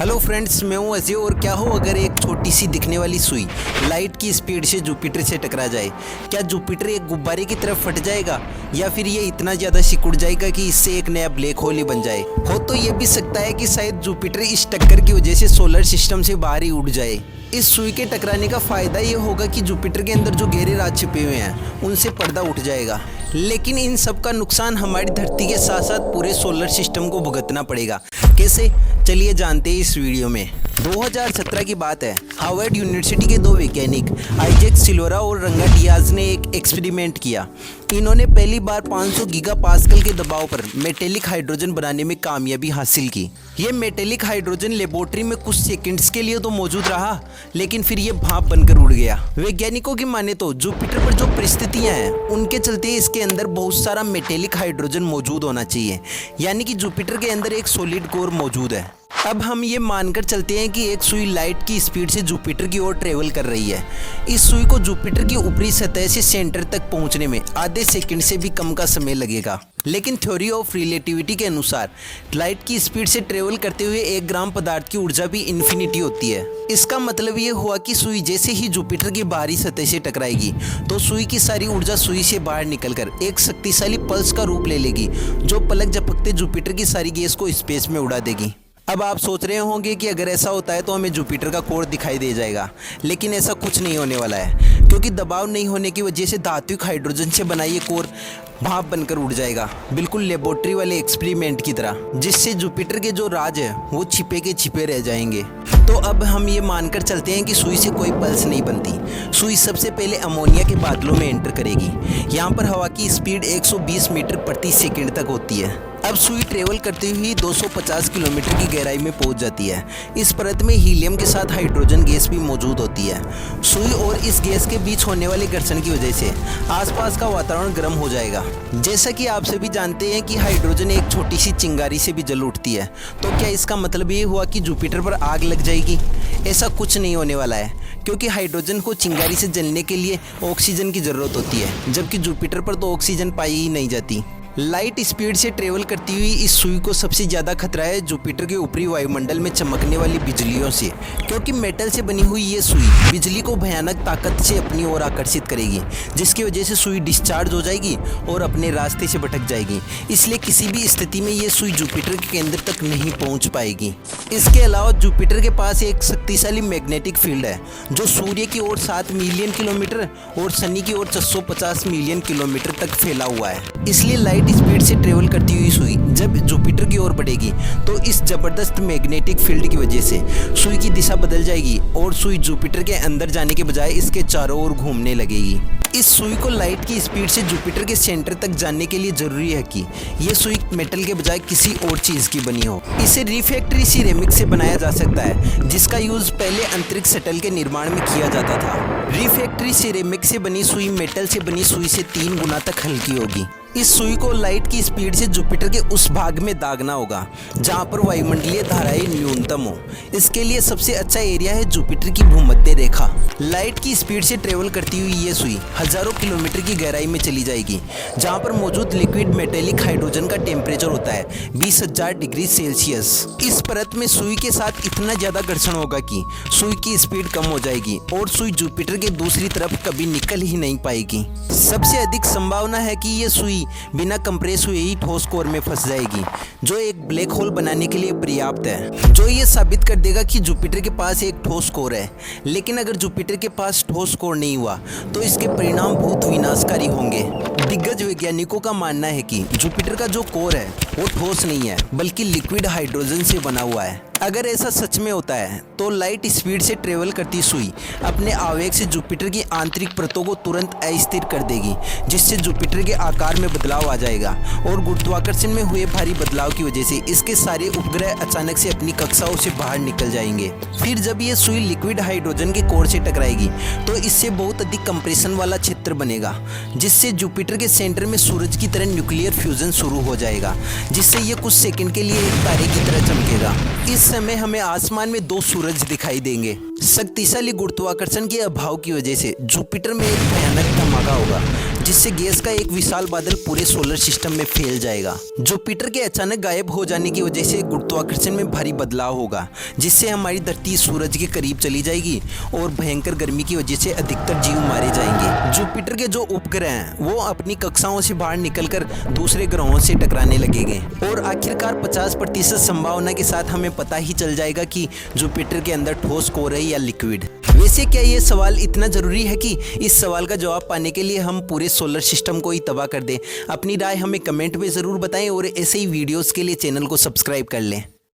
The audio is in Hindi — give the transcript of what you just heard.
हेलो फ्रेंड्स, मैं हूं अजय। और क्या हो अगर एक छोटी सी दिखने वाली सुई लाइट की स्पीड से जुपिटर से टकरा जाए? क्या जुपिटर एक गुब्बारे की तरफ फट जाएगा या फिर ये इतना ज़्यादा सिकुड़ जाएगा कि इससे एक नया ब्लैक होल ही बन जाए? हो तो ये भी सकता है कि शायद जुपिटर इस टक्कर की वजह से सोलर सिस्टम से बाहर ही उड़ जाए। इस सुई के टकराने का फ़ायदा ये होगा कि जुपिटर के अंदर जो गहरे राज छिपे हुए हैं उनसे पर्दा उठ जाएगा, लेकिन इन सब का नुकसान हमारी धरती के साथ साथ पूरे सोलर सिस्टम को भुगतना पड़ेगा। कैसे? चलिए जानते हैं इस वीडियो में। 2017 की बात है। हार्वर्ड यूनिवर्सिटी के दो वैज्ञानिक आइजैक सिल्वरा और रंगा डियाज ने एक एक्सपेरिमेंट किया। इन्होंने पहली बार 500 गीगा पास्कल के दबाव पर मेटेलिक हाइड्रोजन बनाने में कामयाबी हासिल की। ये मेटेलिक हाइड्रोजन लेबोरेटरी में कुछ सेकंड्स के लिए तो मौजूद रहा, लेकिन फिर ये भाप बनकर उड़ गया। वैज्ञानिकों की माने तो जुपिटर पर जो परिस्थितियां हैं उनके चलते इसके अंदर बहुत सारा मेटेलिक हाइड्रोजन मौजूद होना चाहिए, यानी कि जुपिटर के अंदर एक सॉलिड कोर मौजूद है। अब हम ये मानकर चलते हैं कि एक सुई लाइट की स्पीड से जुपिटर की ओर ट्रेवल कर रही है। इस सुई को जुपिटर की ऊपरी सतह से सेंटर तक पहुंचने में आधे सेकंड से भी कम का समय लगेगा। लेकिन थ्योरी ऑफ रिलेटिविटी के अनुसार लाइट की स्पीड से ट्रेवल करते हुए 1 ग्राम पदार्थ की ऊर्जा भी इन्फिनिटी होती है। इसका मतलब ये हुआ कि सुई जैसे ही जुपिटर की बाहरी सतह से टकराएगी तो सुई की सारी ऊर्जा सुई से बाहर निकलकर एक शक्तिशाली पल्स का रूप ले लेगी, जो पलक झपकते जुपिटर की सारी गैस को स्पेस में उड़ा देगी। अब आप सोच रहे होंगे कि अगर ऐसा होता है तो हमें जुपिटर का कोर दिखाई दे जाएगा, लेकिन ऐसा कुछ नहीं होने वाला है, क्योंकि दबाव नहीं होने की वजह से धात्विक हाइड्रोजन से बना ये कोर भाप बनकर उड़ जाएगा, बिल्कुल लेबोरेटरी वाले एक्सपेरिमेंट की तरह, जिससे जुपिटर के जो राज है वो छिपे के छिपे रह जाएंगे। तो अब हम ये मानकर चलते हैं कि सुई से कोई पल्स नहीं बनती। सुई सबसे पहले अमोनिया के बादलों में एंटर करेगी। यहाँ पर हवा की स्पीड 120 मीटर प्रति सेकंड तक होती है। अब सुई ट्रेवल करते हुए 250 किलोमीटर की गहराई में पहुंच जाती है। इस परत में हीलियम के साथ हाइड्रोजन गैस भी मौजूद होती है। सुई और इस गैस के बीच होने वाले घर्षण की वजह से आसपास का वातावरण गर्म हो जाएगा। जैसा कि आप सभी जानते हैं कि हाइड्रोजन एक छोटी सी चिंगारी से भी जल उठती है, तो क्या इसका मतलब ये हुआ कि जुपिटर पर आग लग जाएगी? ऐसा कुछ नहीं होने वाला है, क्योंकि हाइड्रोजन को चिंगारी से जलने के लिए ऑक्सीजन की ज़रूरत होती है, जबकि जुपिटर पर तो ऑक्सीजन पाई ही नहीं जाती। लाइट स्पीड से ट्रेवल करती हुई इस सुई को सबसे ज़्यादा खतरा है जुपिटर के ऊपरी वायुमंडल में चमकने वाली बिजलियों से, क्योंकि मेटल से बनी हुई ये सुई बिजली को भयानक ताकत से अपनी ओर आकर्षित करेगी, जिसकी वजह से सुई डिस्चार्ज हो जाएगी और अपने रास्ते से भटक जाएगी। इसलिए किसी भी स्थिति में ये सुई जुपिटर के केंद्र तक नहीं पहुंच पाएगी। इसके अलावा जुपिटर के पास एक शक्तिशाली मैग्नेटिक फील्ड है, जो सूर्य की ओर 7 मिलियन किलोमीटर और शनि की ओर 650 मिलियन किलोमीटर तक फैला हुआ है। इसलिए लाइट स्पीड से ट्रेवल करती हुई सुई जब जुपिटर की ओर बढ़ेगी तो इस जबरदस्त मैग्नेटिक फील्ड की वजह से सुई की दिशा बदल जाएगी और सुई जुपिटर के अंदर जाने के बजाय इसके चारों ओर घूमने लगेगी। इस सुई को लाइट की स्पीड से जुपिटर के सेंटर तक जाने के लिए जरूरी है कि यह सुई मेटल के बजाय किसी और चीज की बनी हो। इसे रिफ्रैक्टरी सिरेमिक से बनाया जा सकता है, जिसका यूज पहले अंतरिक्ष शटल के निर्माण में किया जाता था। रिफ्रैक्टरी सिरेमिक से बनी सुई मेटल से बनी सुई से 3 गुना तक हल्की होगी। इस सुई को लाइट की स्पीड से जुपिटर के उस भाग में दागना होगा जहां पर वायुमंडलीय धाराएं न्यूनतम हो। इसके लिए सबसे अच्छा एरिया है जुपिटर की भूमध्य रेखा। लाइट की स्पीड से ट्रेवल करती हुई ये सुई हजारों किलोमीटर की गहराई में चली जाएगी, जहां पर मौजूद लिक्विड मेटेलिक हाइड्रोजन का टेम्परेचर होता है 20,000 डिग्री सेल्सियस। इस परत में सुई के साथ इतना ज्यादा घर्षण होगा कि सुई की स्पीड कम हो जाएगी और सुई जुपिटर के दूसरी तरफ कभी निकल ही नहीं पाएगी। सबसे अधिक संभावना है कि ये सुई बिना कंप्रेस हुए ही ठोस कोर में फंस जाएगी, जो एक ब्लैक होल बनाने के लिए पर्याप्त है, जो ये साबित कर देगा कि जुपिटर के पास एक ठोस कोर है। लेकिन अगर जुपिटर के पास ठोस कोर नहीं हुआ तो इसके परिणाम बहुत विनाशकारी होंगे। दिग्गज वैज्ञानिकों का मानना है कि जुपिटर का जो कोर है वो ठोस नहीं है, बल्कि लिक्विड हाइड्रोजन से बना हुआ है। अगर ऐसा सच में होता है तो लाइट स्पीड से ट्रेवल करती सुई अपने आवेग से जुपिटर की आंतरिक परतों को तुरंत अस्थिर कर देगी, जिससे जुपिटर के आकार में बदलाव आ जाएगा और गुरुत्वाकर्षण में हुए भारी बदलाव की वजह से इसके सारे उपग्रह अचानक से अपनी कक्षाओं से बाहर निकल जाएंगे। फिर जब ये सुई लिक्विड हाइड्रोजन के कोर से टकराएगी तो इससे बहुत अधिक कंप्रेशन वाला क्षेत्र बनेगा, जिससे जुपिटर के सेंटर में सूरज की तरह न्यूक्लियर फ्यूजन शुरू हो जाएगा, जिससे ये कुछ सेकंड के लिए एक तारे की तरह चमकेगा। इस समय हमें आसमान में 2 सूरज दिखाई देंगे। शक्तिशाली गुरुत्वाकर्षण के अभाव की वजह से जुपिटर में एक भयानक धमाका होगा, जिससे गैस का एक विशाल बादल पूरे सोलर सिस्टम में फैल जाएगा। जुपिटर के अचानक गायब हो जाने की वजह से गुरुत्वाकर्षण में भारी बदलाव होगा, जिससे हमारी धरती सूरज के करीब चली जाएगी और भयंकर गर्मी की वजह से अधिकतर जीव मारे जाएंगे। जुपिटर के जो उपग्रह हैं वो अपनी कक्षाओं से बाहर निकलकर दूसरे ग्रहों से टकराने लगेंगे और आखिरकार 50% संभावना के साथ हमें पता ही चल जाएगा कि जुपिटर के अंदर ठोस कोर है या लिक्विड। वैसे क्या ये सवाल इतना जरूरी है कि इस सवाल का जवाब पाने के लिए हम पूरे सोलर सिस्टम को ही तबाह कर दें? अपनी राय हमें कमेंट में ज़रूर बताएं और ऐसे ही वीडियोस के लिए चैनल को सब्सक्राइब कर लें।